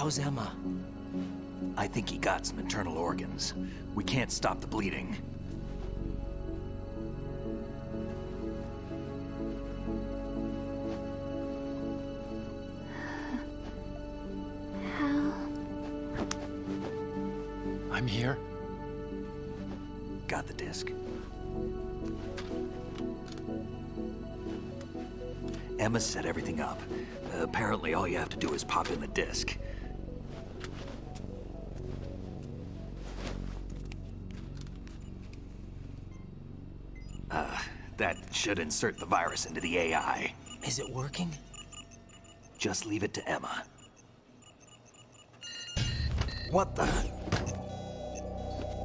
How's Emma? I think he got some internal organs. We can't stop the bleeding. I'm here. Got the disc. Emma set everything up. Apparently all you have to do is pop in the disc. That should insert the virus into the AI. Is it working? Just leave it to Emma. What the?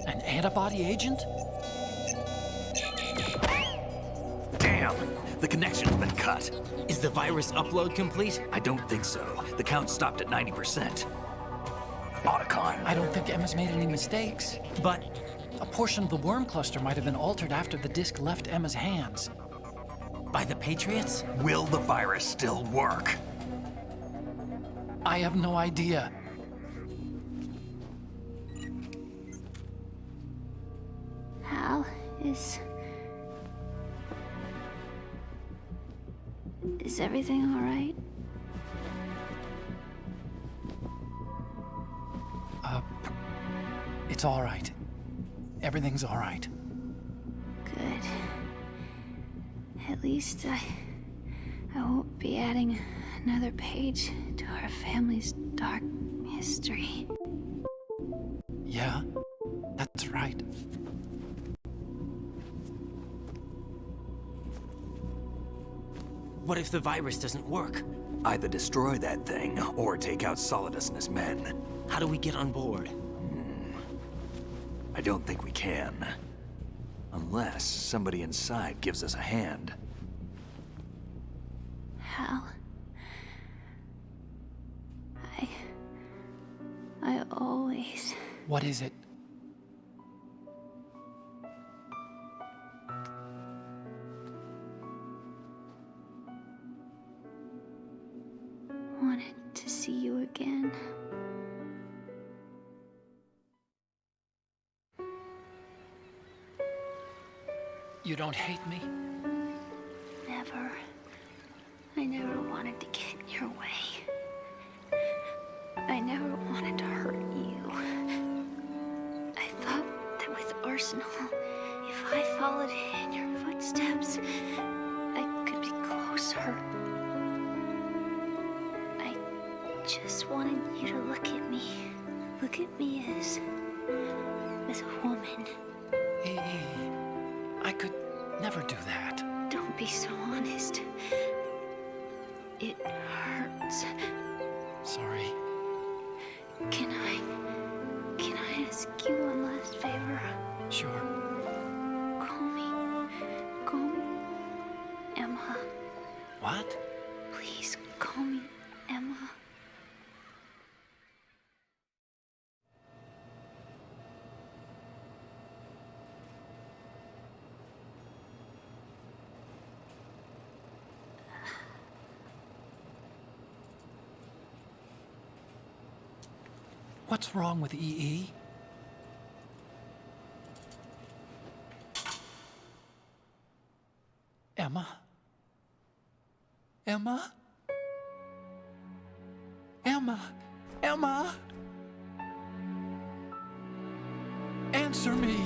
An antibody agent? Damn! The connection's been cut. Is the virus upload complete? I don't think so. The count stopped at 90%. Otacon. I don't think Emma's made any mistakes. But a portion of the worm cluster might have been altered after the disc left Emma's hands. By the Patriots? Will the virus still work? I have no idea. Hal, is everything all right? It's all right. Everything's all right. Good. At least I won't be adding another page to our family's dark history. Yeah, that's right. What if the virus doesn't work? Either destroy that thing, or take out Solidus and his men. How do we get on board? I don't think we can. Unless somebody inside gives us a hand. Hal, I always... What is it? wanted to see you again. You don't hate me? Never. I never wanted to get in your way. I never wanted to hurt you. I thought that with Arsenal, if I followed in your footsteps, I could be closer. I just wanted you to look at me. Look at me as a woman. I could never do that. Don't be so honest. It hurts. Sorry. Can I ask you one last favor? Sure. Call me Emma. What? Please call me Emma. What's wrong with EE? Emma? Emma? Emma? Emma? Answer me!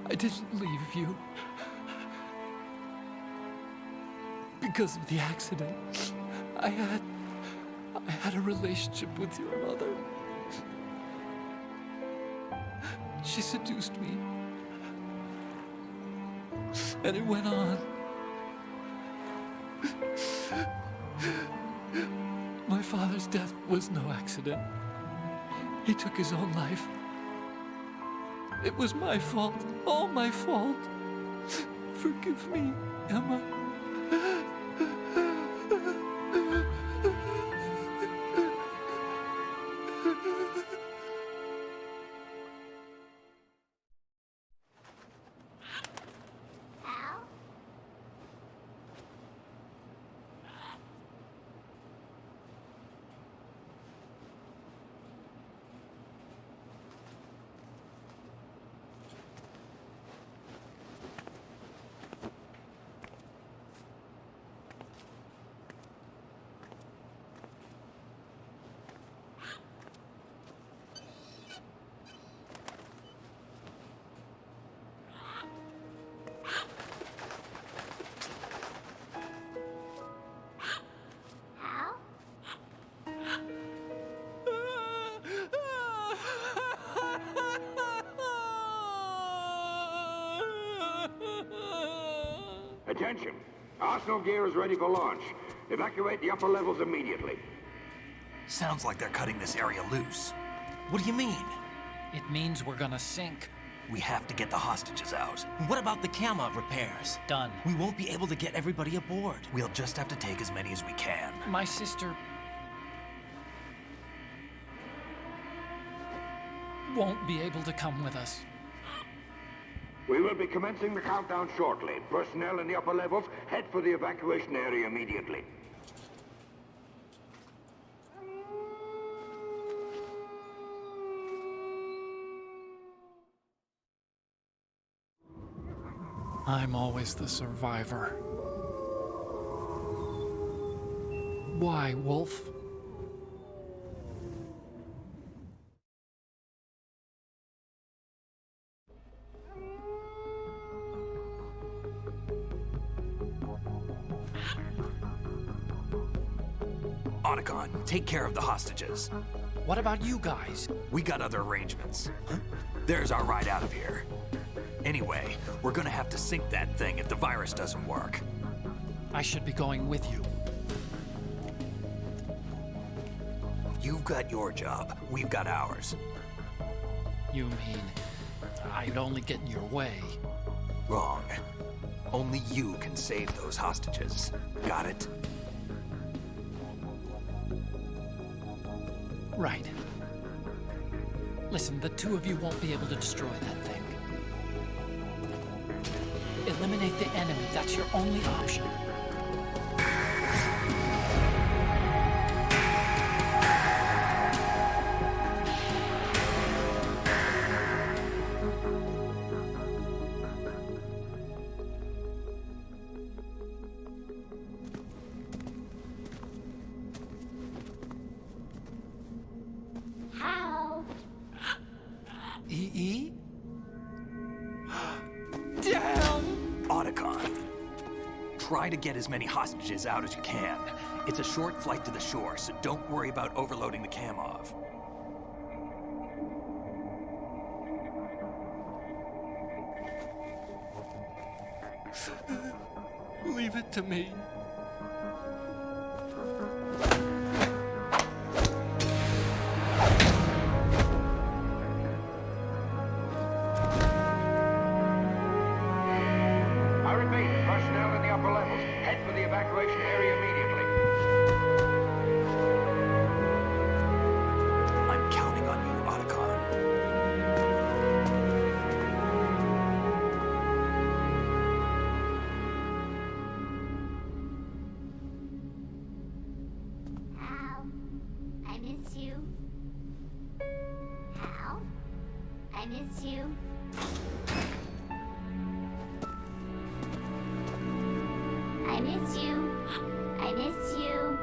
I didn't leave you. Because of the accident, I had a relationship with your mother. She seduced me. And it went on. My father's death was no accident. He took his own life. It was my fault, all my fault. Forgive me, Emma. Attention! Arsenal gear is ready for launch. Evacuate the upper levels immediately. Sounds like they're cutting this area loose. What do you mean? It means we're gonna sink. We have to get the hostages out. What about the camera repairs? Done. We won't be able to get everybody aboard. We'll just have to take as many as we can. My sister won't be able to come with us. We will be commencing the countdown shortly. Personnel in the upper levels, head for the evacuation area immediately. I'm always the survivor. Why, Wolf? Otacon, take care of the hostages. What about you guys? We got other arrangements. There's our ride out of here. Anyway, we're gonna have to sink that thing if the virus doesn't work. I should be going with you. You've got your job, we've got ours. You mean I'd only get in your way? Wrong. Only you can save those hostages. Got it? Right. Listen, the two of you won't be able to destroy that thing. Eliminate the enemy. That's your only option. How? E.E.? Damn! Otacon, try to get as many hostages out as you can. It's a short flight to the shore, so don't worry about overloading the cam off. Leave it to me. I repeat, personnel in the upper levels, head for the evacuation area immediately. I'm counting on you, Otacon. Hal, I miss you. Hal, I miss you. I miss you. I miss you.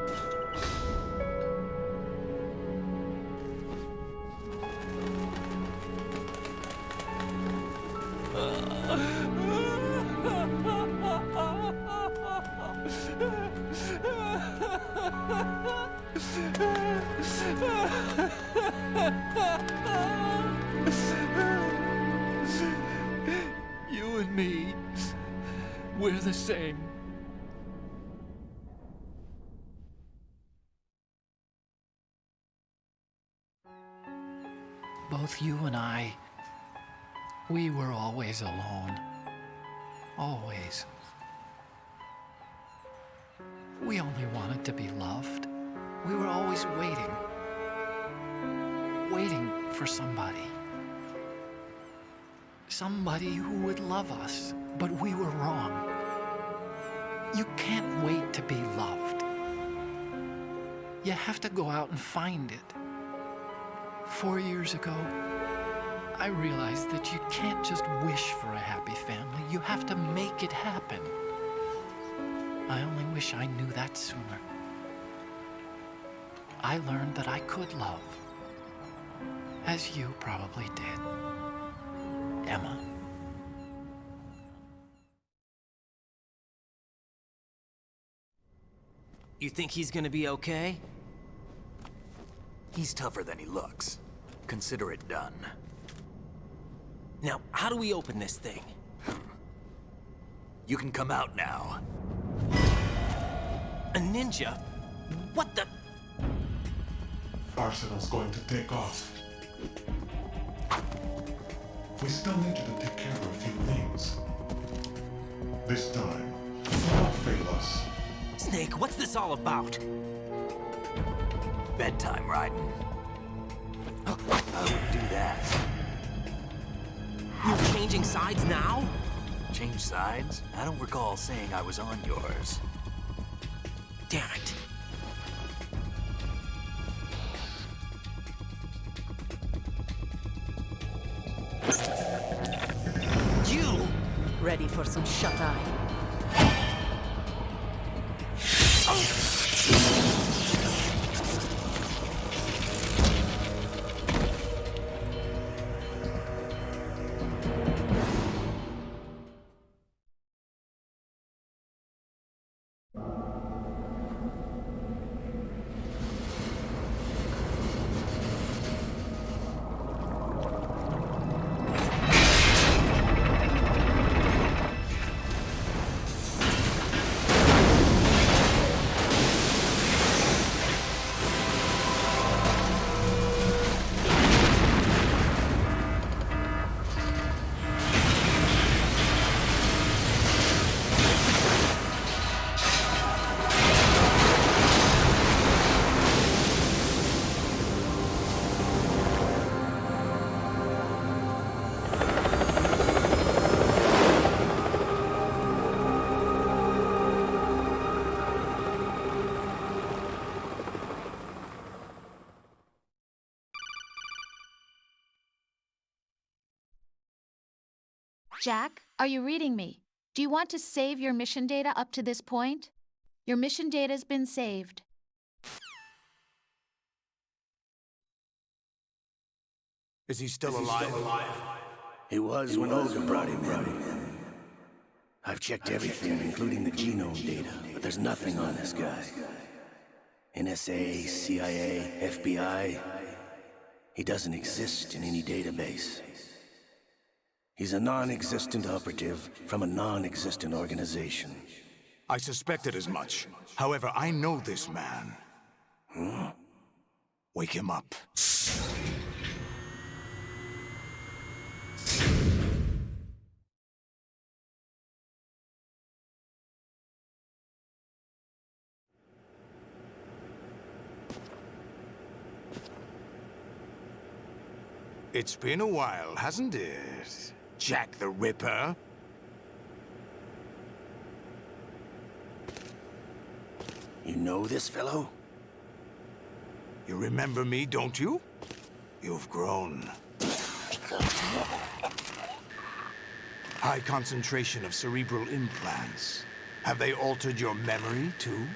You and me. same. Both you and I, we were always alone. Always. We only wanted to be loved. We were always waiting. Waiting for somebody. Somebody who would love us, but we were wrong. You can't wait to be loved. You have to go out and find it. 4 years ago, I realized that you can't just wish for a happy family. You have to make it happen. I only wish I knew that sooner. I learned that I could love, as you probably did, Emma. You think he's gonna be okay? He's tougher than he looks. Consider it done. Now, how do we open this thing? You can come out now. A ninja? What the? Arsenal's going to take off. We still need you to take care of a few things. This time, don't fail us. Snake, what's this all about? Bedtime, Raiden. I wouldn't do that. You're changing sides now? Change sides? I don't recall saying I was on yours. Damn it. You! Ready for some shut-eye? Jack, are you reading me? Do you want to save your mission data up to this point? Your mission data's been saved. Is he still alive? He was when Olga brought him in. I've checked everything, including the genome data, but there's nothing on this guy. NSA, CIA, FBI. He doesn't exist in any database. He's a non-existent operative from a non-existent organization. I suspected as much. However, I know this man. Huh? Wake him up. It's been a while, hasn't it? Jack the Ripper? You know this fellow? You remember me, don't you? You've grown. High concentration of cerebral implants. Have they altered your memory, too?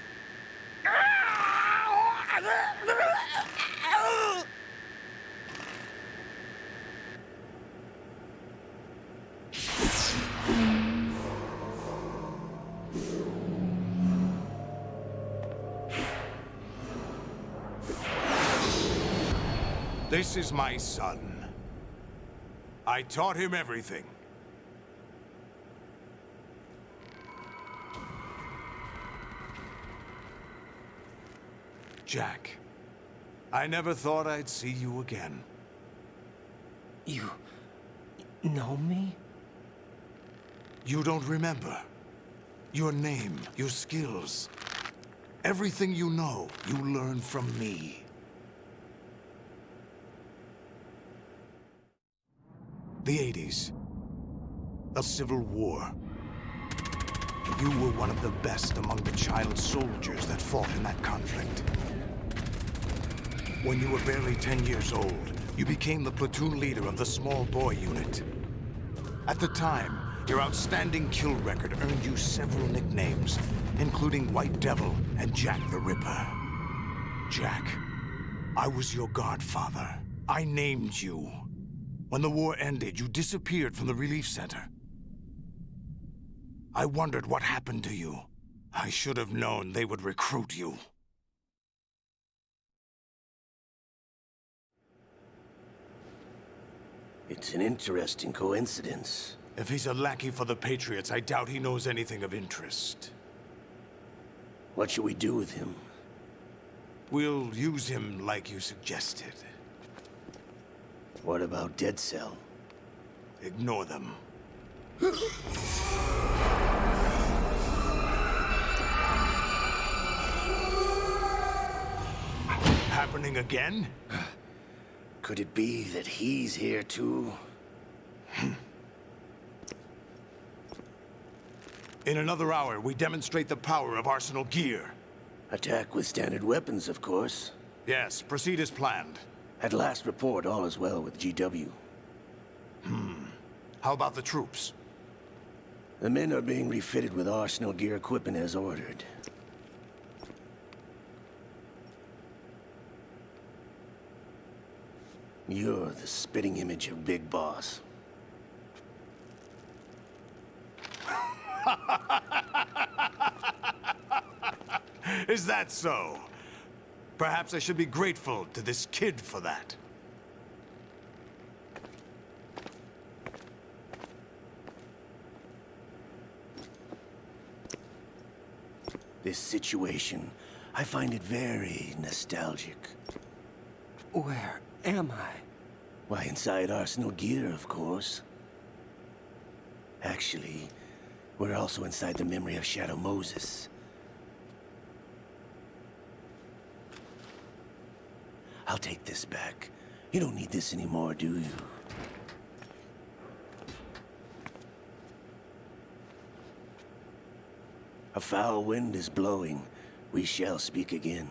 This is my son. I taught him everything. Jack, I never thought I'd see you again. You know me? You don't remember. Your name, your skills. Everything you know, you learn from me. The 80s. The Civil War. You were one of the best among the child soldiers that fought in that conflict. When you were barely 10 years old, you became the platoon leader of the small boy unit. At the time, your outstanding kill record earned you several nicknames, including White Devil and Jack the Ripper. Jack, I was your godfather. I named you. When the war ended, you disappeared from the relief center. I wondered what happened to you. I should have known they would recruit you. It's an interesting coincidence. If he's a lackey for the Patriots, I doubt he knows anything of interest. What should we do with him? We'll use him like you suggested. What about Dead Cell? Ignore them. Happening again? Could it be that he's here too? In another hour, we demonstrate the power of Arsenal gear. Attack with standard weapons, of course. Yes, proceed as planned. At last report, all is well with GW. How about the troops? The men are being refitted with Arsenal gear equipment as ordered. You're the spitting image of Big Boss. Is that so? Perhaps I should be grateful to this kid for that. This situation, I find it very nostalgic. Where am I? Why, inside Arsenal gear, of course. Actually, we're also inside the memory of Shadow Moses. I'll take this back. You don't need this anymore, do you? A foul wind is blowing. We shall speak again.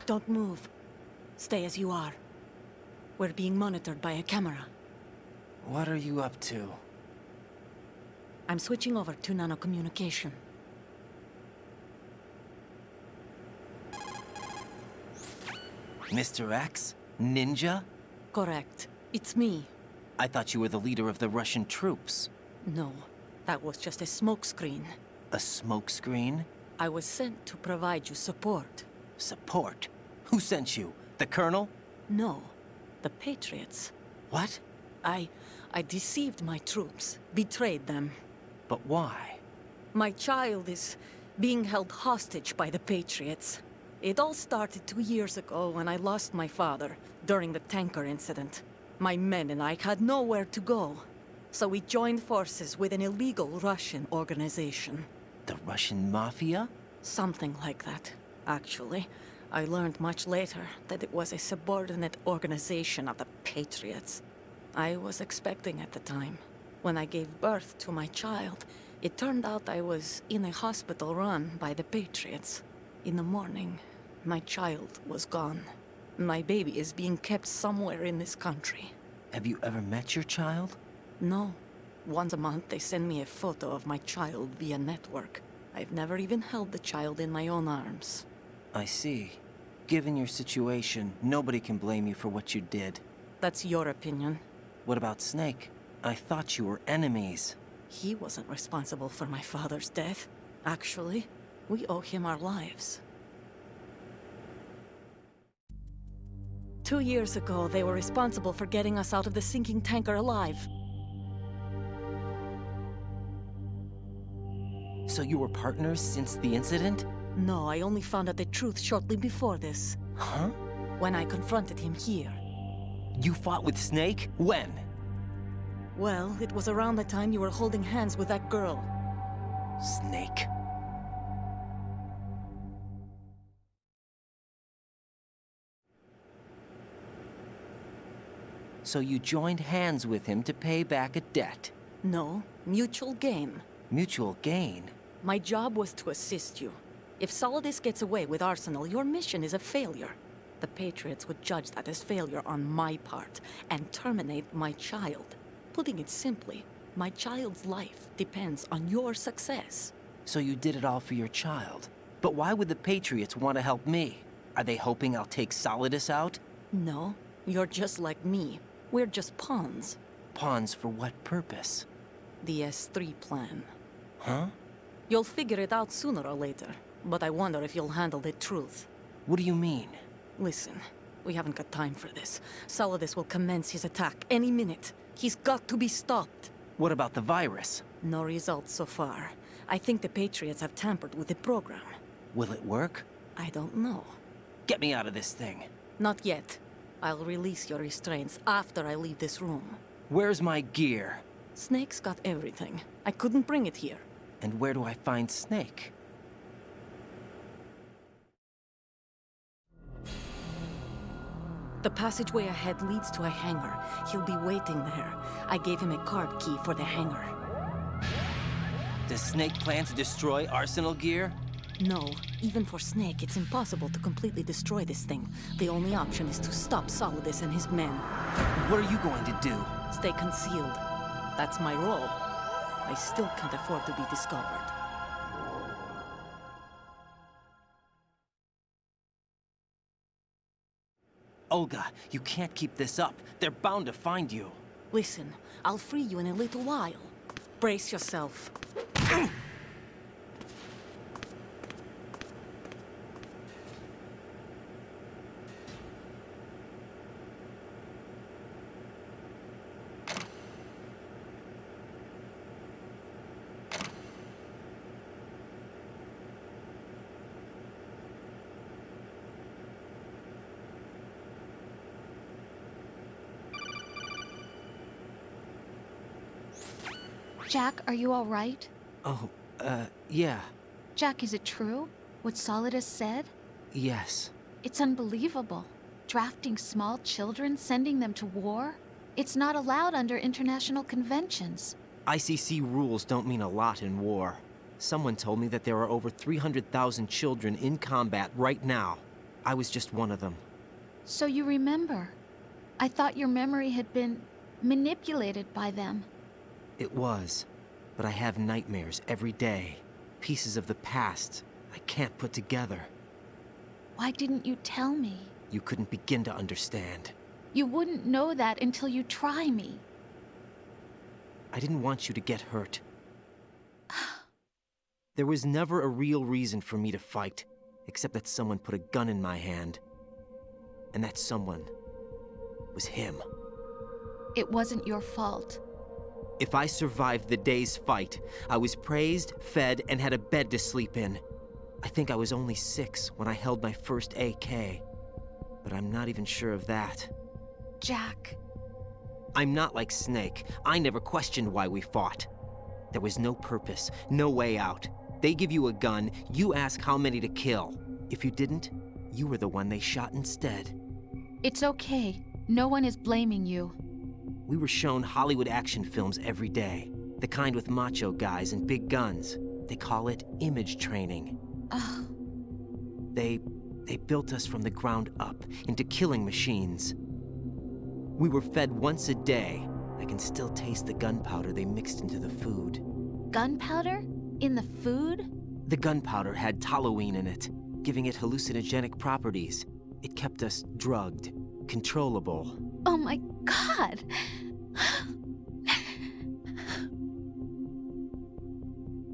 Don't move. Stay as you are. We're being monitored by a camera. What are you up to? I'm switching over to nanocommunication. Mr. X? Ninja? Correct. It's me. I thought you were the leader of the Russian troops. No, that was just a smokescreen. A smokescreen? I was sent to provide you support. Support? Who sent you? The Colonel? No, the Patriots. What? I deceived my troops, betrayed them. But why? My child is being held hostage by the Patriots. It all started 2 years ago when I lost my father during the tanker incident. My men and I had nowhere to go, so we joined forces with an illegal Russian organization. The Russian Mafia? Something like that, actually. I learned much later that it was a subordinate organization of the Patriots. I was expecting at the time. When I gave birth to my child, it turned out I was in a hospital run by the Patriots. In the morning, my child was gone. My baby is being kept somewhere in this country. Have you ever met your child? No. Once a month, they send me a photo of my child via network. I've never even held the child in my own arms. I see. Given your situation, nobody can blame you for what you did. That's your opinion. What about Snake? I thought you were enemies. He wasn't responsible for my father's death. Actually, we owe him our lives. 2 years ago, they were responsible for getting us out of the sinking tanker alive. So you were partners since the incident? No, I only found out the truth shortly before this. Huh? When I confronted him here. You fought with Snake? When? Well, it was around the time you were holding hands with that girl. Snake. So you joined hands with him to pay back a debt? No, mutual gain. Mutual gain? My job was to assist you. If Solidus gets away with Arsenal, your mission is a failure. The Patriots would judge that as failure on my part and terminate my child. Putting it simply, my child's life depends on your success. So you did it all for your child. But why would the Patriots want to help me? Are they hoping I'll take Solidus out? No, you're just like me. We're just pawns. Pawns for what purpose? The S3 plan. Huh? You'll figure it out sooner or later, but I wonder if you'll handle the truth. What do you mean? Listen, we haven't got time for this. Solidus will commence his attack any minute. He's got to be stopped. What about the virus? No results so far. I think the Patriots have tampered with the program. Will it work? I don't know. Get me out of this thing. Not yet. I'll release your restraints after I leave this room. Where's my gear? Snake's got everything. I couldn't bring it here. And where do I find Snake? The passageway ahead leads to a hangar. He'll be waiting there. I gave him a card key for the hangar. Does Snake plan to destroy Arsenal gear? No. Even for Snake, it's impossible to completely destroy this thing. The only option is to stop Solidus and his men. What are you going to do? Stay concealed. That's my role. I still can't afford to be discovered. Olga, you can't keep this up. They're bound to find you. Listen, I'll free you in a little while. Brace yourself. Jack, are you all right? Oh, yeah. Jack, is it true? What Solidus said? Yes. It's unbelievable. Drafting small children, sending them to war? It's not allowed under international conventions. ICC rules don't mean a lot in war. Someone told me that there are over 300,000 children in combat right now. I was just one of them. So you remember. I thought your memory had been manipulated by them. It was, but I have nightmares every day. Pieces of the past I can't put together. Why didn't you tell me? You couldn't begin to understand. You wouldn't know that until you try me. I didn't want you to get hurt. There was never a real reason for me to fight, except that someone put a gun in my hand. And that someone was him. It wasn't your fault. If I survived the day's fight, I was praised, fed, and had a bed to sleep in. I think I was only 6 when I held my first AK. But I'm not even sure of that. Jack. I'm not like Snake. I never questioned why we fought. There was no purpose, no way out. They give you a gun, you ask how many to kill. If you didn't, you were the one they shot instead. It's okay. No one is blaming you. We were shown Hollywood action films every day. The kind with macho guys and big guns. They call it image training. Ugh. They built us from the ground up into killing machines. We were fed once a day. I can still taste the gunpowder they mixed into the food. Gunpowder? In the food? The gunpowder had toluene in it, giving it hallucinogenic properties. It kept us drugged, controllable. Oh my God!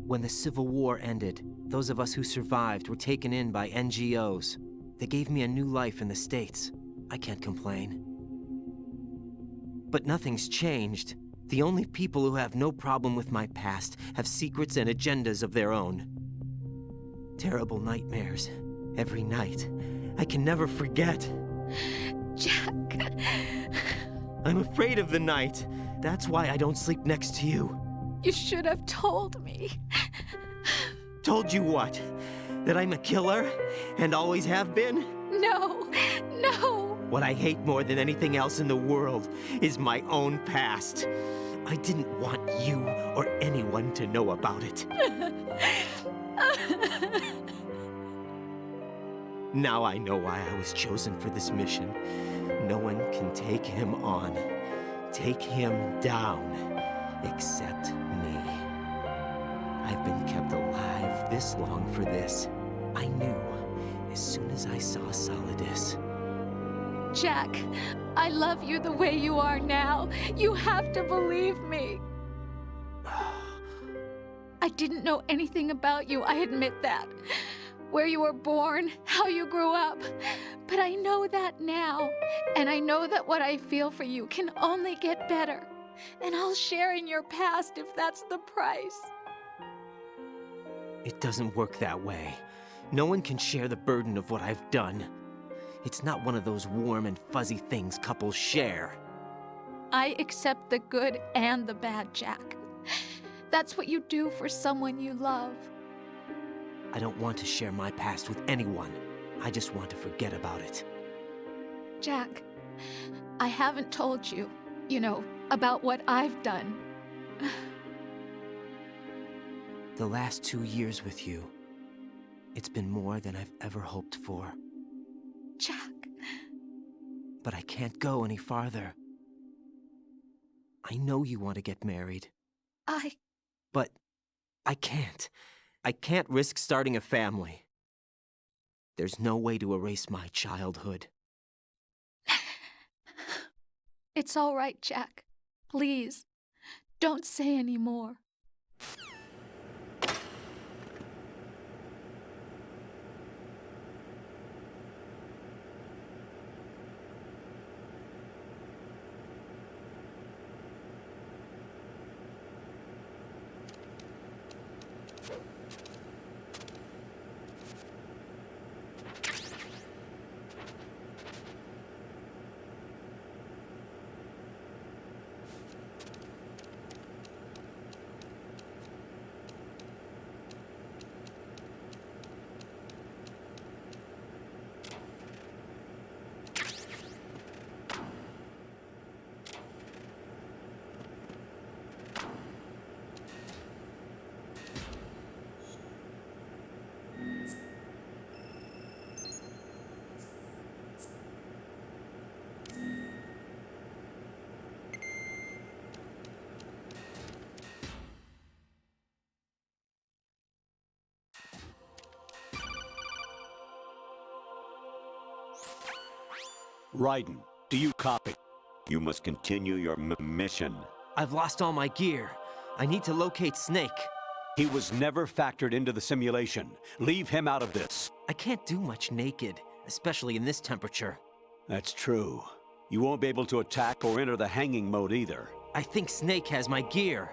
When the Civil War ended, those of us who survived were taken in by NGOs. They gave me a new life in the States. I can't complain. But nothing's changed. The only people who have no problem with my past have secrets and agendas of their own. Terrible nightmares. Every night. I can never forget. Jack. I'm afraid of the night. That's why I don't sleep next to you. You should have told me. Told you what? That I'm a killer? And always have been? No. What I hate more than anything else in the world is my own past. I didn't want you or anyone to know about it. Now I know why I was chosen for this mission. No one can take him on, take him down, except me. I've been kept alive this long for this. I knew as soon as I saw Solidus. Jack, I love you the way you are now. You have to believe me. I didn't know anything about you, I admit that. Where you were born, how you grew up. But I know that now. And I know that what I feel for you can only get better. And I'll share in your past if that's the price. It doesn't work that way. No one can share the burden of what I've done. It's not one of those warm and fuzzy things couples share. I accept the good and the bad, Jack. That's what you do for someone you love. I don't want to share my past with anyone. I just want to forget about it. Jack, I haven't told you, about what I've done. The last 2 years with you, it's been more than I've ever hoped for. Jack. But I can't go any farther. I know you want to get married. But I can't. I can't risk starting a family. There's no way to erase my childhood. It's all right, Jack. Please, don't say any more. Raiden, do you copy? You must continue your mission. I've lost all my gear. I need to locate Snake. He was never factored into the simulation. Leave him out of this. I can't do much naked, especially in this temperature. That's true. You won't be able to attack or enter the hanging mode either. I think Snake has my gear.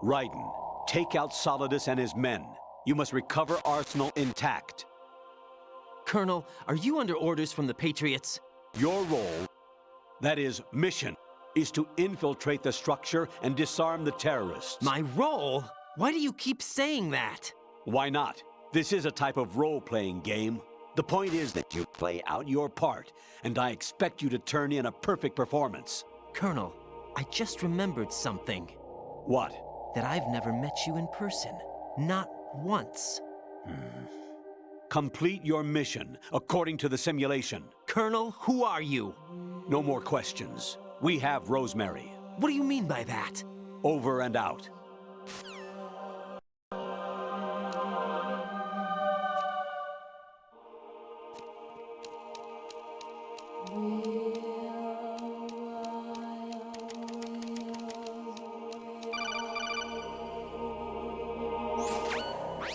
Raiden, take out Solidus and his men. You must recover Arsenal intact. Colonel, are you under orders from the Patriots? Your role, that is, mission, is to infiltrate the structure and disarm the terrorists. My role? Why do you keep saying that? Why not? This is a type of role-playing game. The point is that you play out your part, and I expect you to turn in a perfect performance. Colonel, I just remembered something. What? That I've never met you in person. Not once. Complete your mission, according to the simulation. Colonel, who are you? No more questions. We have Rosemary. What do you mean by that? Over and out.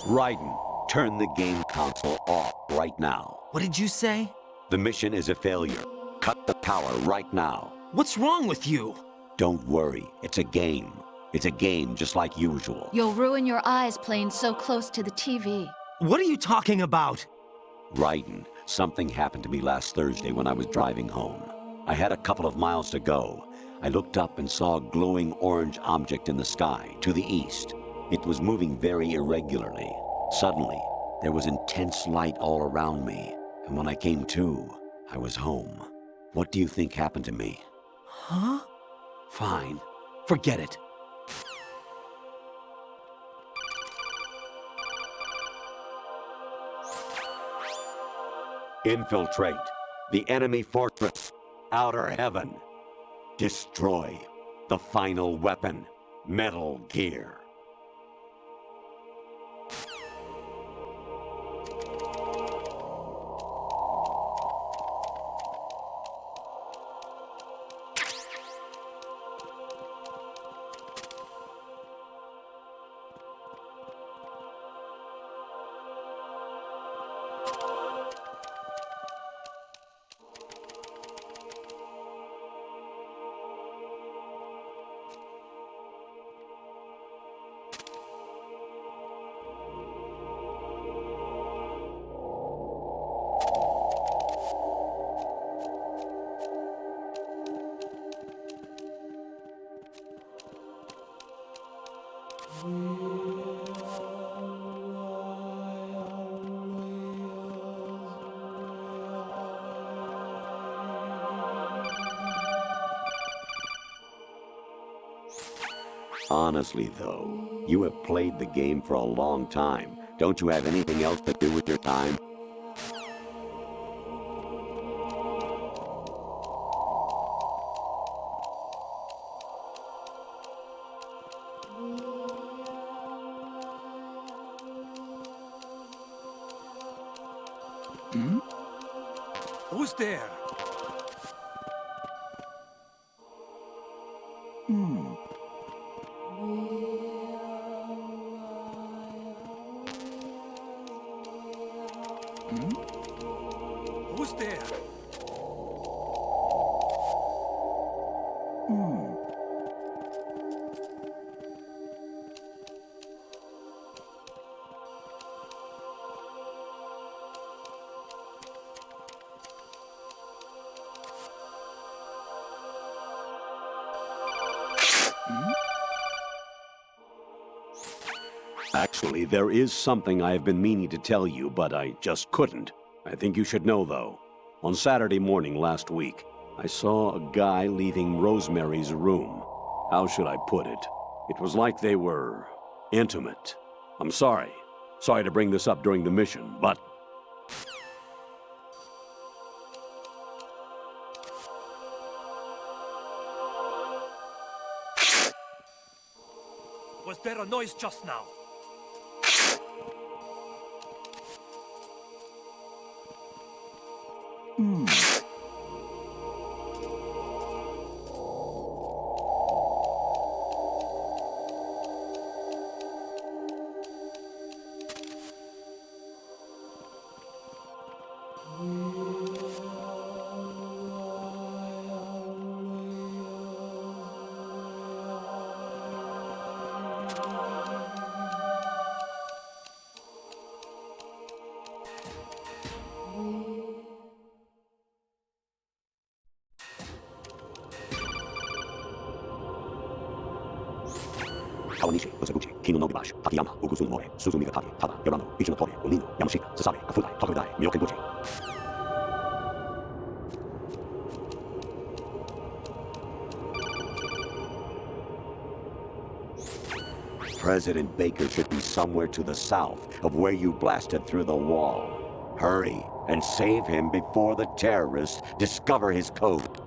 Raiden, turn the game console off right now. What did you say? The mission is a failure. Cut the power right now. What's wrong with you? Don't worry, it's a game. It's a game just like usual. You'll ruin your eyes playing so close to the TV. What are you talking about? Raiden, something happened to me last Thursday when I was driving home. I had a couple of miles to go. I looked up and saw a glowing orange object in the sky, to the east. It was moving very irregularly. Suddenly, there was intense light all around me, and when I came to, I was home. What do you think happened to me? Huh? Fine. Forget it. Infiltrate the enemy fortress, Outer Heaven. Destroy the final weapon, Metal Gear. Honestly, though, you have played the game for a long time. Don't you have anything else to do with your time? Hmm? Who's there? Hmm. Who's there? Actually, there is something I have been meaning to tell you, but I just couldn't. I think you should know, though. On Saturday morning last week, I saw a guy leaving Rosemary's room. How should I put it? It was like they were intimate. I'm sorry. Sorry to bring this up during the mission, but... Was there a noise just now? Kawanishi, Osaguchi, Kino no Gibashi, Takayama, Ugusun More, Suzumiga Taki, Tada, Yorano, Ichino Tori, Unino, Yamashita, Sasabe, Kafudai, Tokudai, Myokenbuchi. President Baker should be somewhere to the south of where you blasted through the wall. Hurry and save him before the terrorists discover his code.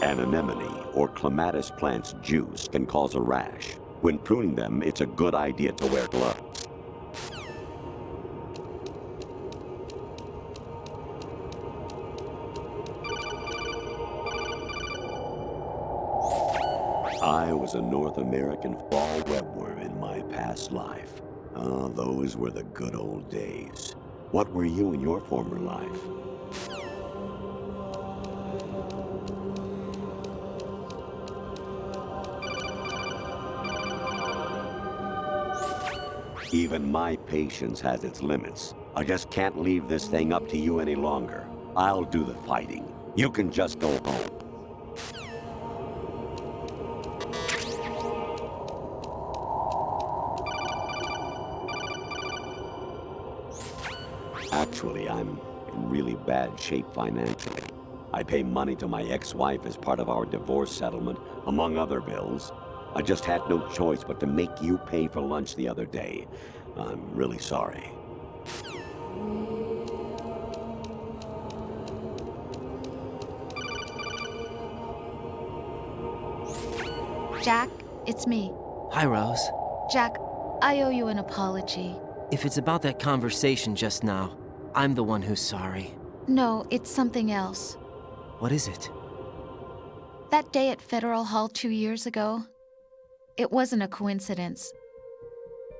An anemone or clematis plant's juice can cause a rash. When pruning them, it's a good idea to wear gloves. I was a North American fall webworm in my past life. Oh, those were the good old days. What were you in your former life? Even my patience has its limits. I just can't leave this thing up to you any longer. I'll do the fighting. You can just go home. Actually, I'm in really bad shape financially. I pay money to my ex-wife as part of our divorce settlement, among other bills. I just had no choice but to make you pay for lunch the other day. I'm really sorry. Jack, it's me. Hi, Rose. Jack, I owe you an apology. If it's about that conversation just now, I'm the one who's sorry. No, it's something else. What is it? That day at Federal Hall 2 years ago, it wasn't a coincidence.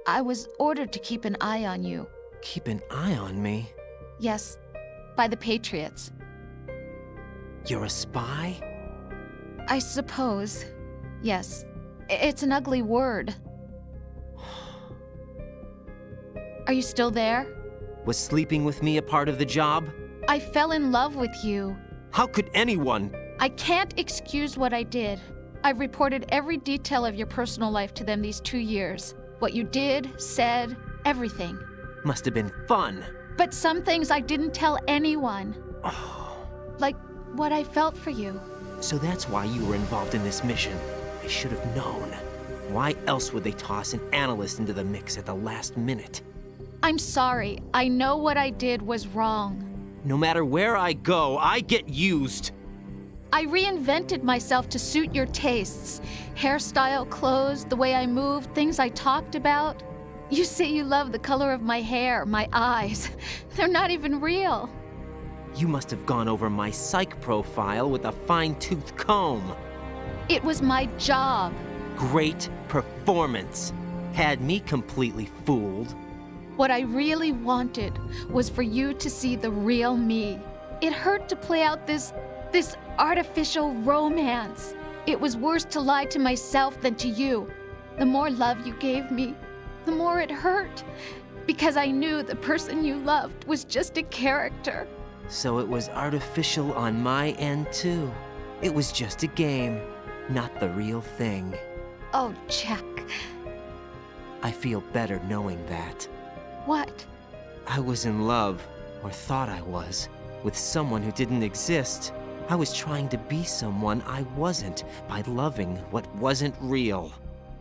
I was ordered to keep an eye on you. Keep an eye on me? Yes, by the Patriots. You're a spy? I suppose. Yes. It's an ugly word. Are you still there? Was sleeping with me a part of the job? I fell in love with you. How could anyone? I can't excuse what I did. I've reported every detail of your personal life to them these 2 years. What you did, said, everything. Must have been fun. But some things I didn't tell anyone. Like what I felt for you. So that's why you were involved in this mission. I should have known. Why else would they toss an analyst into the mix at the last minute? I'm sorry. I know what I did was wrong. No matter where I go, I get used. I reinvented myself to suit your tastes. Hairstyle, clothes, the way I moved, things I talked about. You say you love the color of my hair, my eyes. They're not even real. You must have gone over my psych profile with a fine-tooth comb. It was my job. Great performance. Had me completely fooled. What I really wanted was for you to see the real me. It hurt to play out this artificial romance. It was worse to lie to myself than to you. The more love you gave me, the more it hurt. Because I knew the person you loved was just a character. So it was artificial on my end too. It was just a game, not the real thing. Oh, Jack. I feel better knowing that. What? I was in love, or thought I was, with someone who didn't exist. I was trying to be someone I wasn't by loving what wasn't real.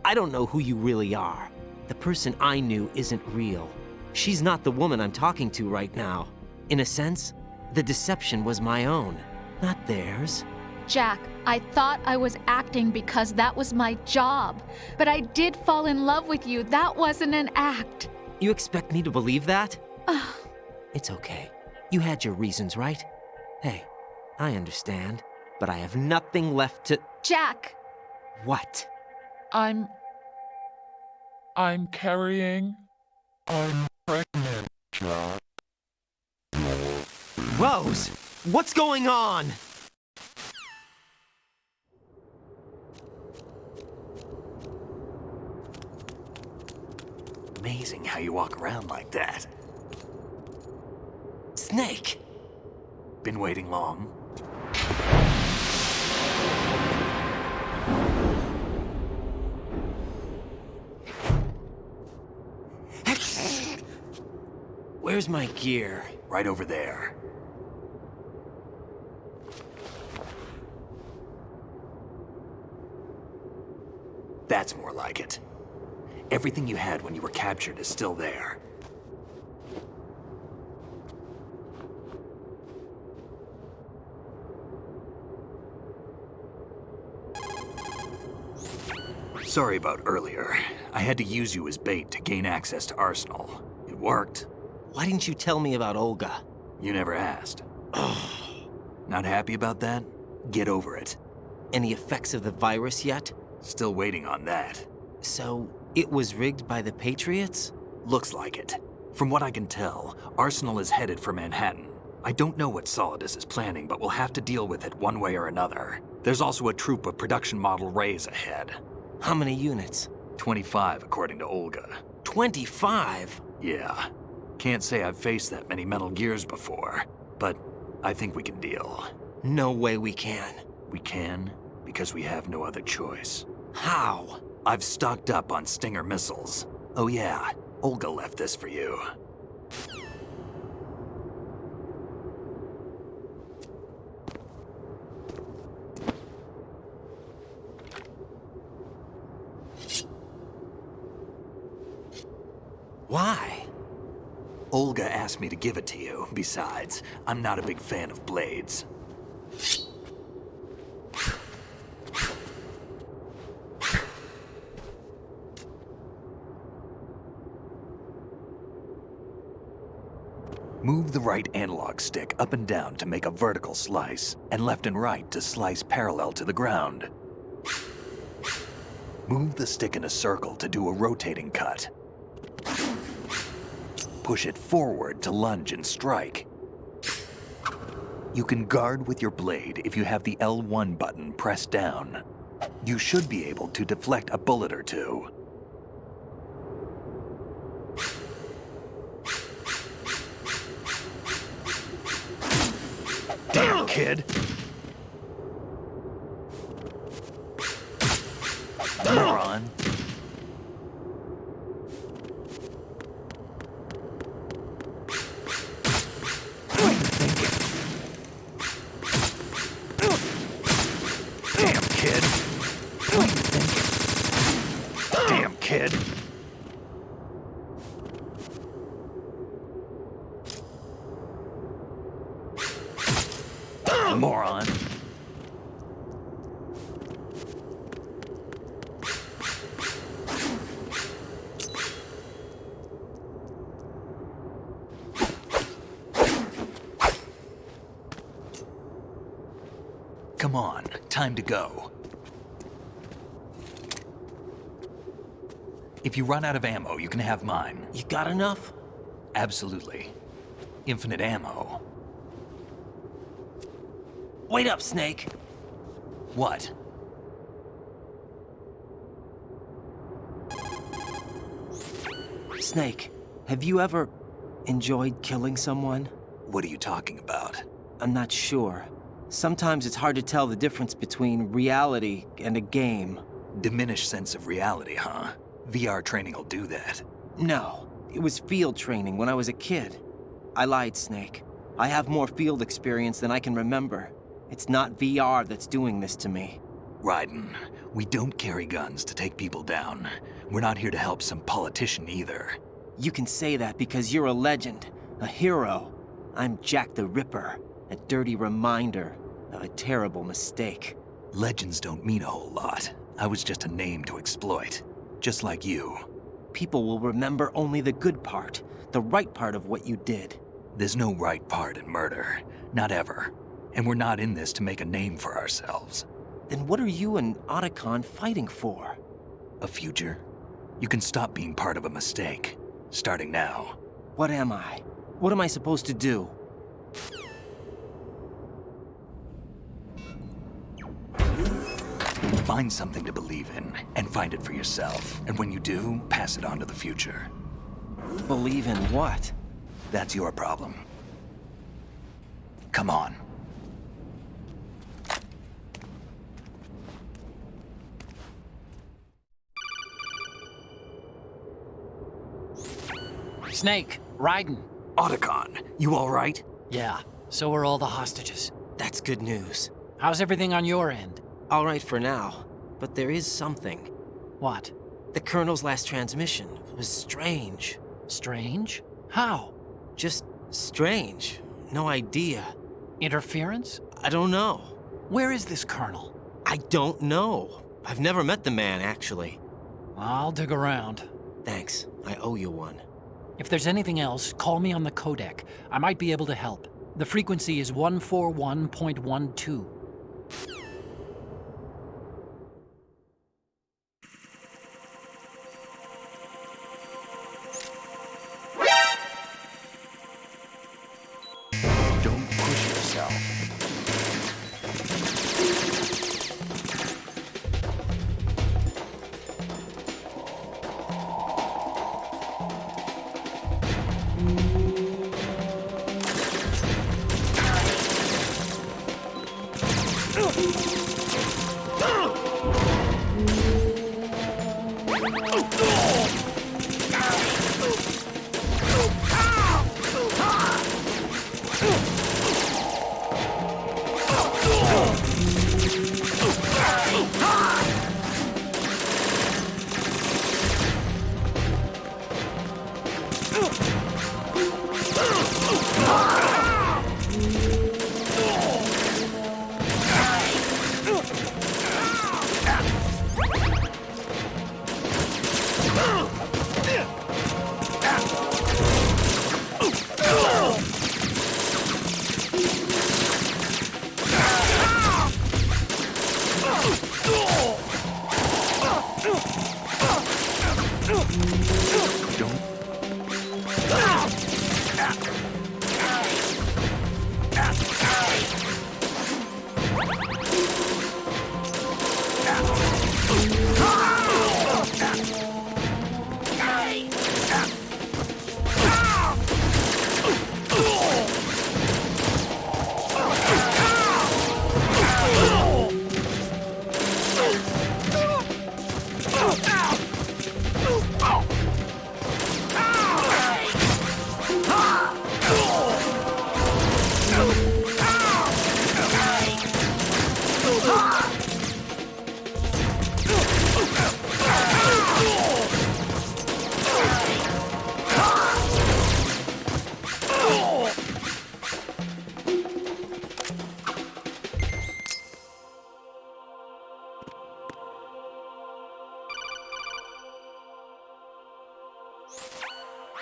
I don't know who you really are. The person I knew isn't real. She's not the woman I'm talking to right now. In a sense, the deception was my own, not theirs. Jack, I thought I was acting because that was my job. But I did fall in love with you. That wasn't an act. You expect me to believe that? It's okay. You had your reasons, right? Hey, I understand, but I have nothing left to... Jack! What? I'm carrying... I'm pregnant, Jack. Rose! What's going on? Amazing how you walk around like that. Snake! Been waiting long? Where's my gear? Right over there. That's more like it. Everything you had when you were captured is still there. Sorry about earlier. I had to use you as bait to gain access to Arsenal. It worked. Why didn't you tell me about Olga? You never asked. Not happy about that? Get over it. Any effects of the virus yet? Still waiting on that. So, it was rigged by the Patriots? Looks like it. From what I can tell, Arsenal is headed for Manhattan. I don't know what Solidus is planning, but we'll have to deal with it one way or another. There's also a troop of production model Rays ahead. How many units? 25, according to Olga. 25? Yeah. Can't say I've faced that many Metal Gears before, but I think we can deal. No way we can. We can, because we have no other choice. How? I've stocked up on Stinger missiles. Oh yeah, Olga left this for you. Why? Olga asked me to give it to you. Besides, I'm not a big fan of blades. Move the right analog stick up and down to make a vertical slice, and left and right to slice parallel to the ground. Move the stick in a circle to do a rotating cut. Push it forward to lunge and strike. You can guard with your blade if you have the L1 button pressed down. You should be able to deflect a bullet or two. Damn, kid! Moron. Damn, kid. What are you thinking? Damn, kid. Moron. Come on, time to go. If you run out of ammo, you can have mine. You got enough? Absolutely. Infinite ammo. Wait up, Snake. What? Snake, have you ever enjoyed killing someone? What are you talking about? I'm not sure. Sometimes it's hard to tell the difference between reality and a game. Diminished sense of reality, huh? VR training will do that. No, it was field training when I was a kid. I lied, Snake. I have more field experience than I can remember. It's not VR that's doing this to me. Raiden, we don't carry guns to take people down. We're not here to help some politician either. You can say that because you're a legend, a hero. I'm Jack the Ripper, a dirty reminder of a terrible mistake. Legends don't mean a whole lot. I was just a name to exploit, just like you. People will remember only the good part, the right part of what you did. There's no right part in murder, not ever. And we're not in this to make a name for ourselves. Then what are you and Otacon fighting for? A future? You can stop being part of a mistake, starting now. What am I? What am I supposed to do? Find something to believe in, and find it for yourself. And when you do, pass it on to the future. Believe in what? That's your problem. Come on. Snake, Raiden. Otacon, you all right? Yeah, so are all the hostages. That's good news. How's everything on your end? All right for now, but there is something. What? The Colonel's last transmission was strange. Strange? How? Just strange. No idea. Interference? I don't know. Where is this Colonel? I don't know. I've never met the man, actually. I'll dig around. Thanks. I owe you one. If there's anything else, call me on the codec. I might be able to help. The frequency is 141.12. yourself.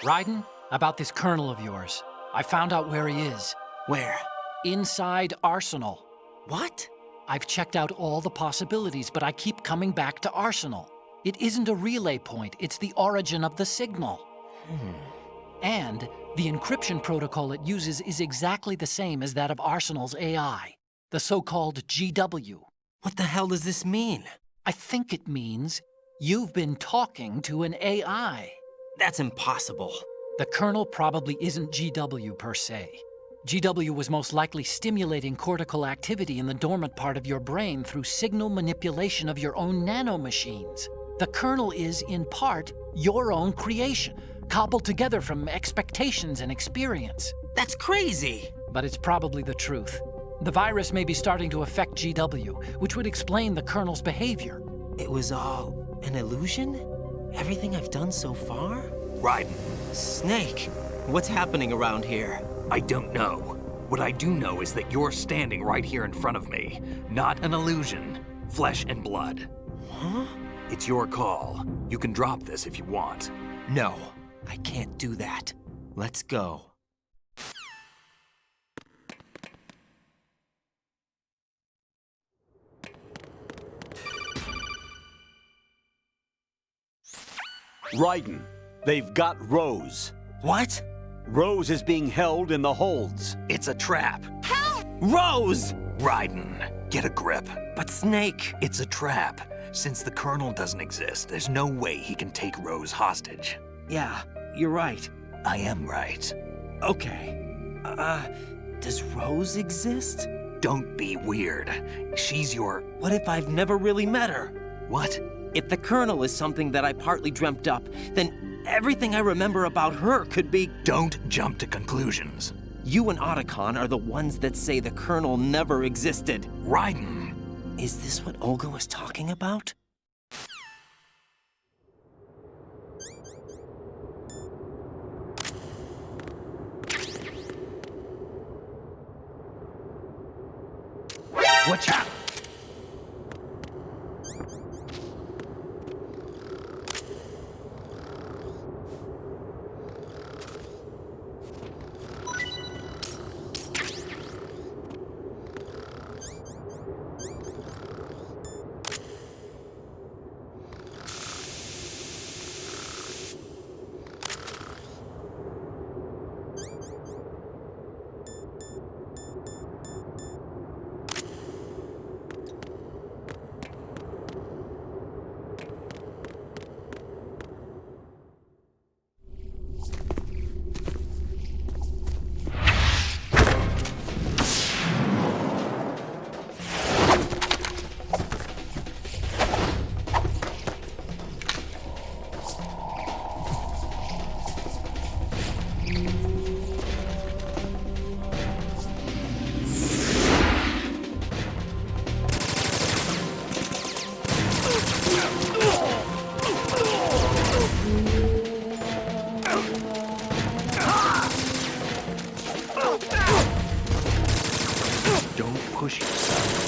Raiden, about this colonel of yours. I found out where he is. Where? Inside Arsenal. What? I've checked out all the possibilities, but I keep coming back to Arsenal. It isn't a relay point, it's the origin of the signal. And the encryption protocol it uses is exactly the same as that of Arsenal's AI, the so-called GW. What the hell does this mean? I think it means you've been talking to an AI. That's impossible. The kernel probably isn't GW per se. GW was most likely stimulating cortical activity in the dormant part of your brain through signal manipulation of your own nanomachines. The kernel is, in part, your own creation, cobbled together from expectations and experience. That's crazy! But it's probably the truth. The virus may be starting to affect GW, which would explain the kernel's behavior. It was all an illusion? Everything I've done so far? Raiden. Snake, what's happening around here? I don't know. What I do know is that you're standing right here in front of me. Not an illusion. Flesh and blood. Huh? It's your call. You can drop this if you want. No, I can't do that. Let's go. Raiden, they've got Rose. What? Rose is being held in the holds. It's a trap. Help! Rose! Raiden, get a grip. But Snake... It's a trap. Since the Colonel doesn't exist, there's no way he can take Rose hostage. Yeah, you're right. I am right. Okay. Does Rose exist? Don't be weird. She's your... What if I've never really met her? What? If the Colonel is something that I partly dreamt up, then everything I remember about her could be... Don't jump to conclusions. You and Otacon are the ones that say the Colonel never existed. Raiden! Is this what Olga was talking about? Watch out! Don't push yourself.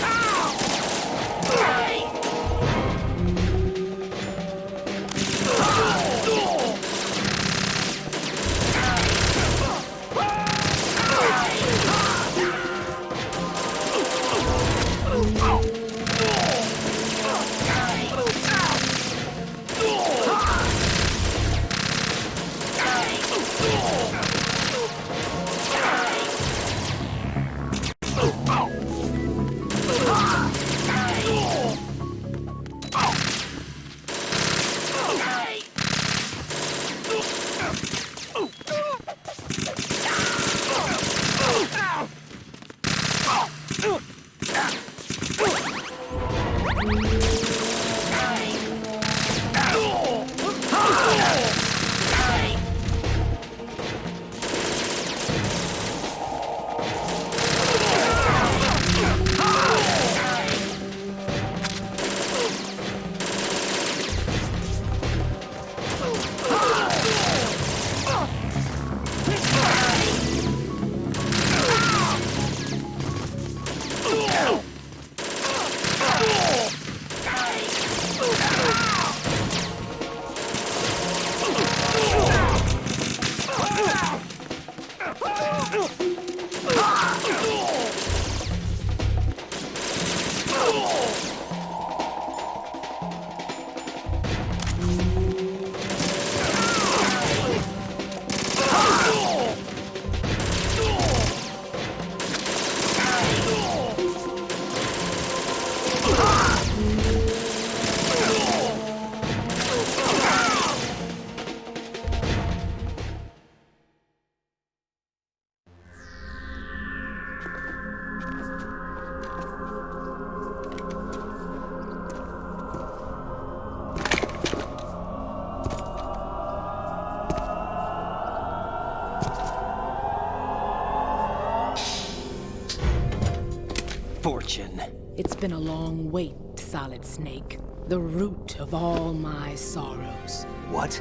Fortune. It's been a long wait, Solid Snake. The root of all my sorrows. What?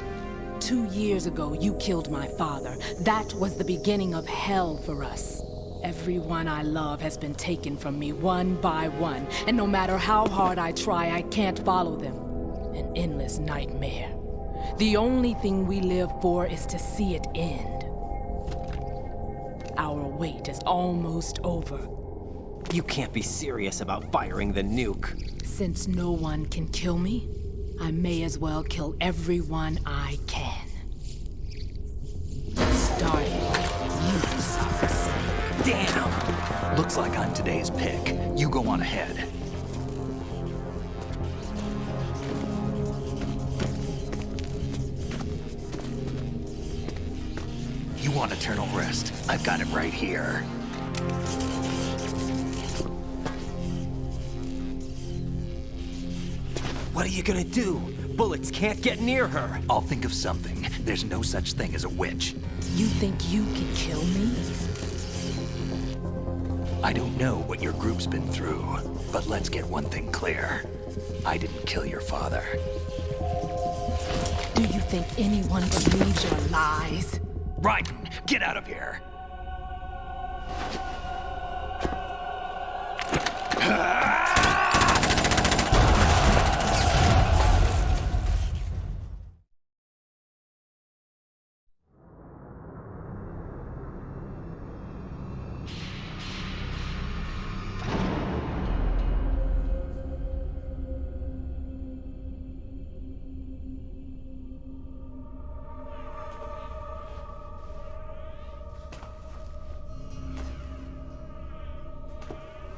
2 years ago, you killed my father. That was the beginning of hell for us. Everyone I love has been taken from me one by one, and no matter how hard I try, I can't follow them. An endless nightmare. The only thing we live for is to see it end. Our wait is almost over. You can't be serious about firing the nuke. Since no one can kill me, I may as well kill everyone I can. Starting with you, Solid Snake. Damn! Looks like I'm today's pick. You go on ahead. You want eternal rest? I've got it right here. What are you gonna do? Bullets can't get near her. I'll think of something. There's no such thing as a witch. You think you can kill me? I don't know what your group's been through, but let's get one thing clear. I didn't kill your father. Do you think anyone believes your lies? Raiden, get out of here!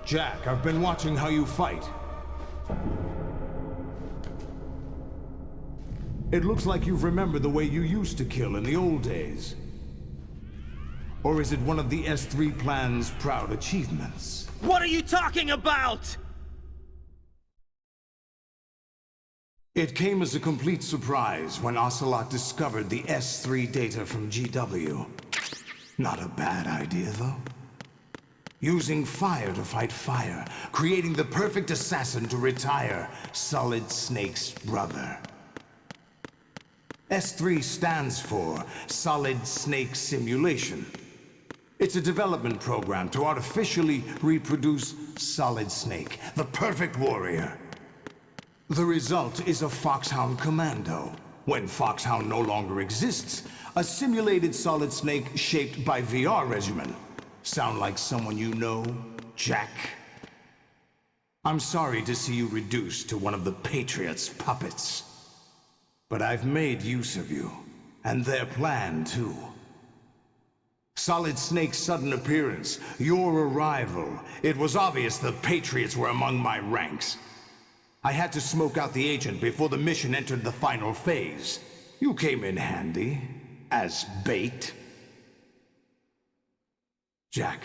Jack, I've been watching how you fight. It looks like you've remembered the way you used to kill in the old days. Or is it one of the S3 plan's proud achievements? What are you talking about? It came as a complete surprise when Ocelot discovered the S3 data from GW. Not a bad idea, though. Using fire to fight fire, creating the perfect assassin to retire Solid Snake's brother. S3 stands for Solid Snake Simulation. It's a development program to artificially reproduce Solid Snake, the perfect warrior. The result is a Foxhound Commando. When Foxhound no longer exists, a simulated Solid Snake shaped by VR regimen. Sound like someone you know, Jack? I'm sorry to see you reduced to one of the Patriots' puppets. But I've made use of you, and their plan too. Solid Snake's sudden appearance, your arrival, it was obvious the Patriots were among my ranks. I had to smoke out the agent before the mission entered the final phase. You came in handy, as bait. Jack,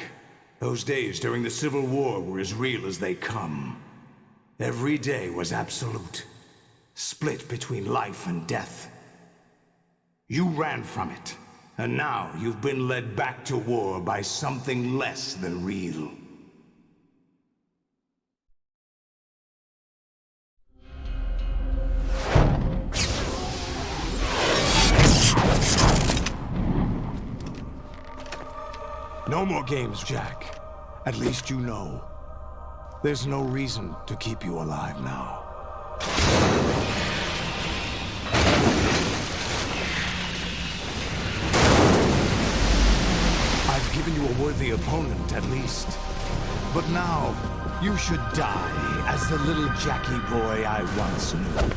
those days during the Civil War were as real as they come. Every day was absolute, split between life and death. You ran from it, and now you've been led back to war by something less than real. No more games, Jack. At least you know. There's no reason to keep you alive now. I've given you a worthy opponent, at least. But now, you should die as the little Jackie boy I once knew.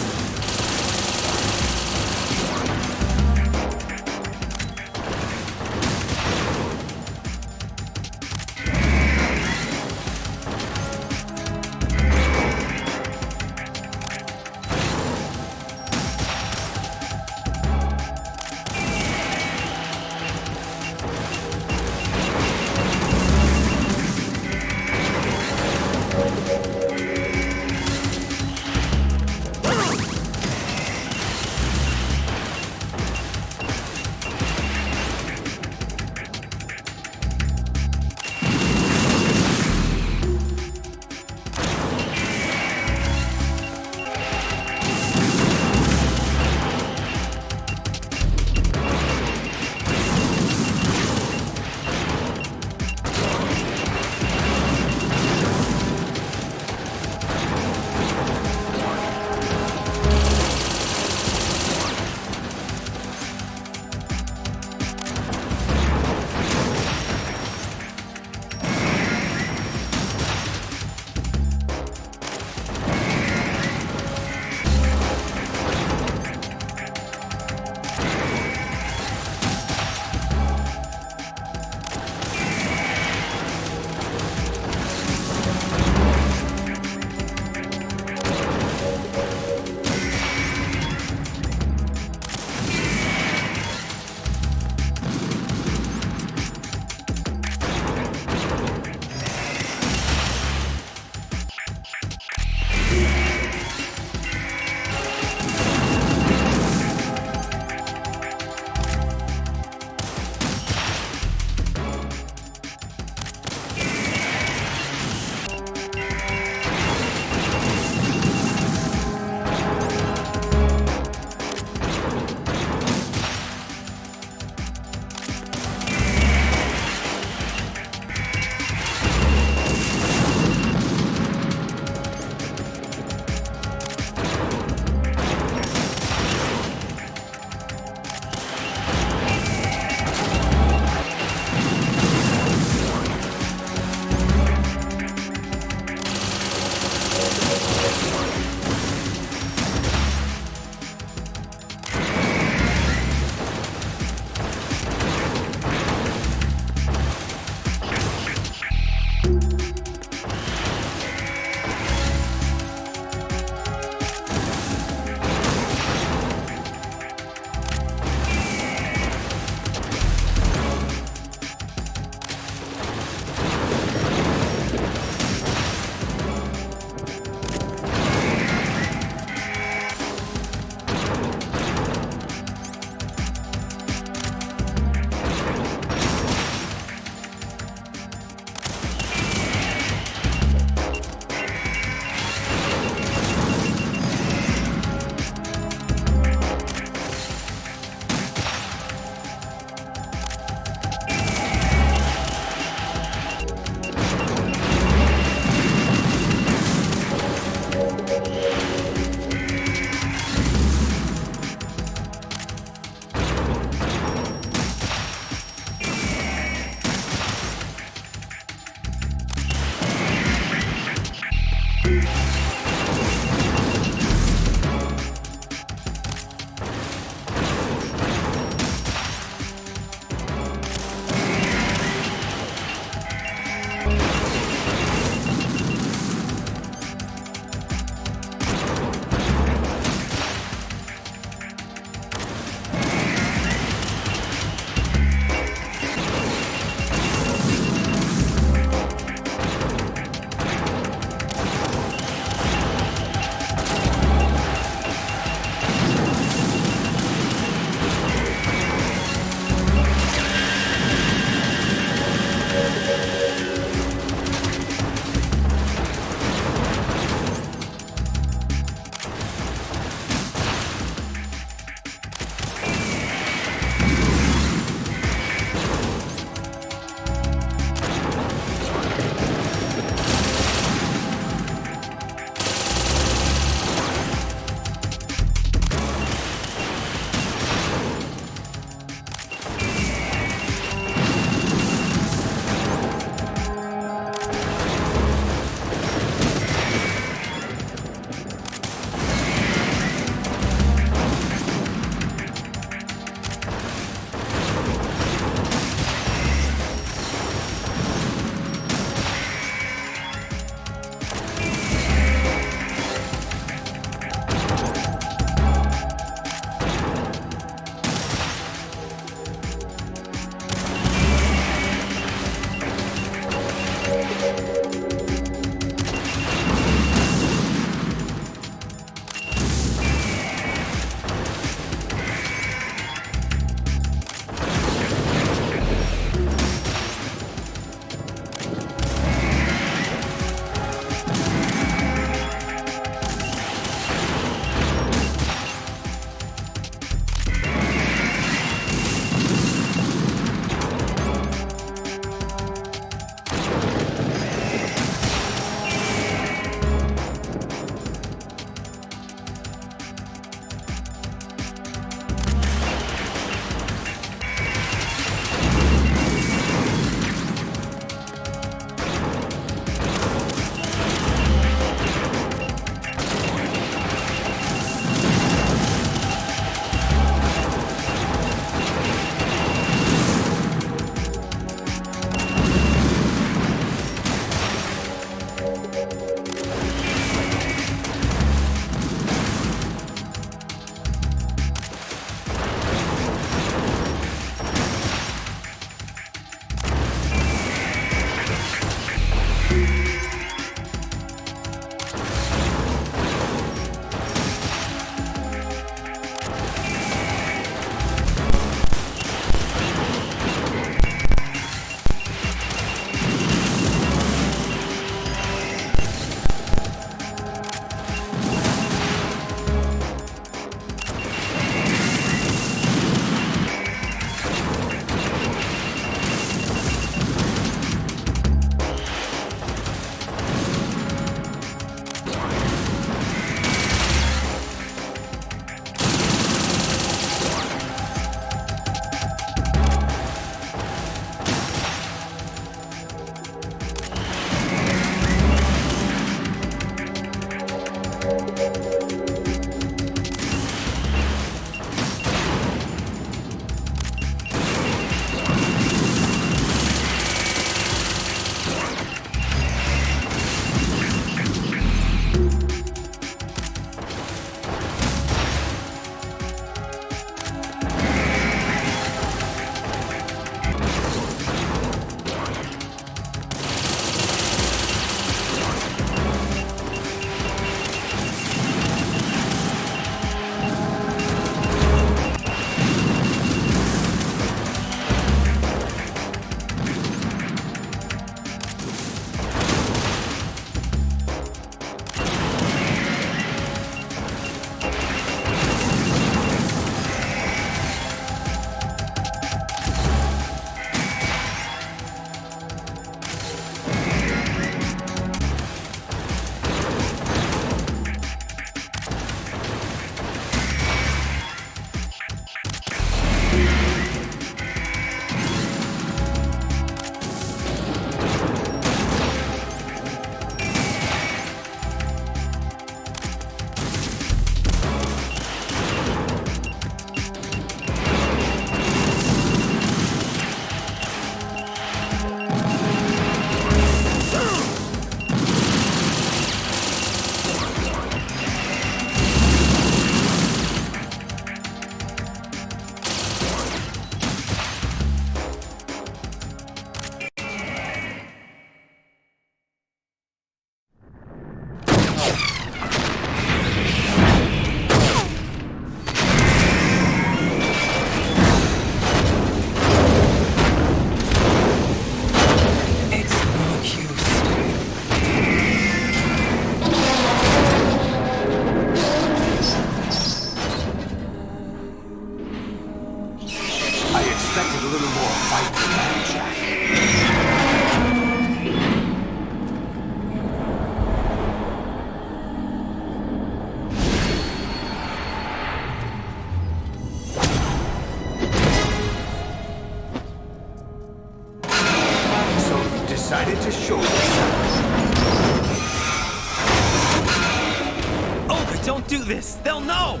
this! They'll know!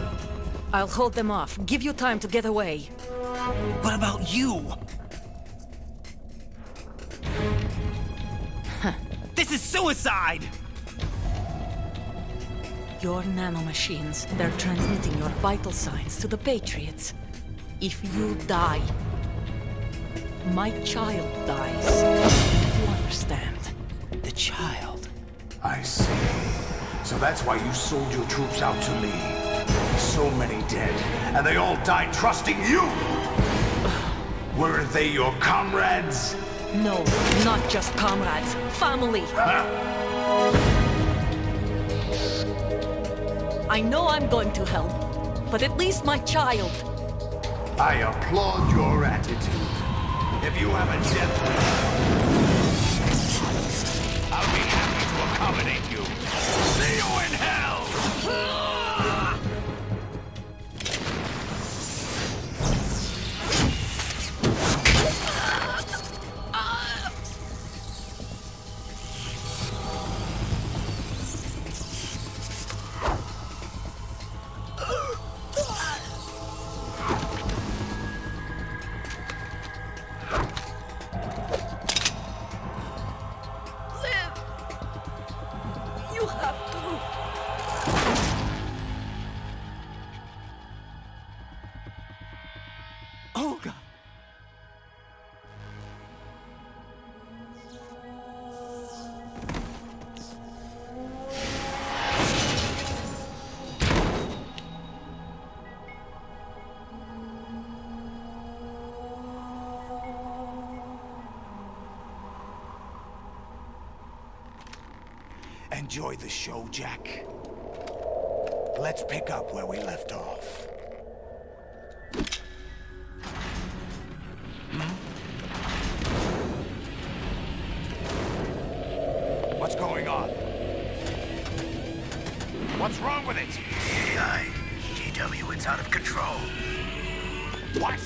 I'll hold them off. Give you time to get away. What about you? This is suicide! Your nanomachines, they're transmitting your vital signs to the Patriots. If you die, my child dies. You understand? The child. I see. So that's why you sold your troops out to me. So many dead, and they all died trusting you! Weren't they your comrades? No, not just comrades. Family. I know I'm going to hell, but at least my child. I applaud your attitude. If you have a death wish, I'll be happy to accommodate you. See you in hell! Enjoy the show, Jack. Let's pick up where we left off. What's going on? What's wrong with it? AI, GW, it's out of control. What?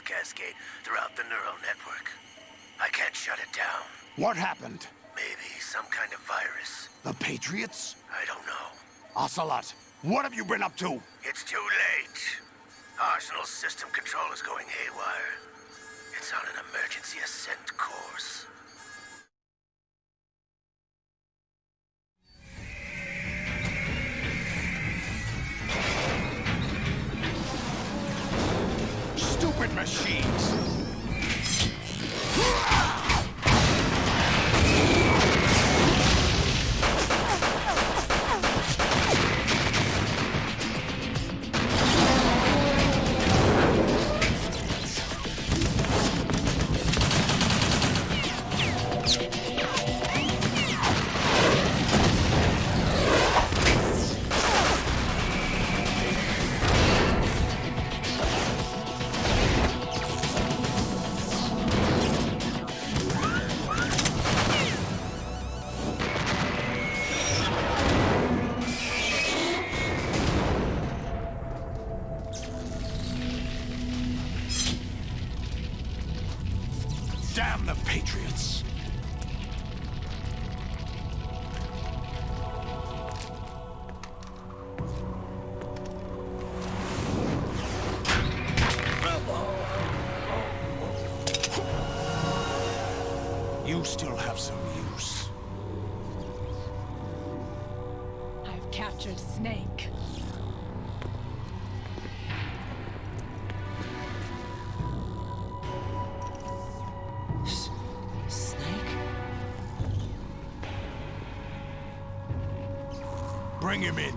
Cascade throughout the neural network. I can't shut it down. What happened? Maybe some kind of virus. The Patriots? I don't know. Ocelot, what have you been up to? It's too late. Arsenal's system control is going haywire. It's on an emergency ascent course. Stupid machines! Damn the Patriots! You still have some use. I've captured Snake. Bring him in.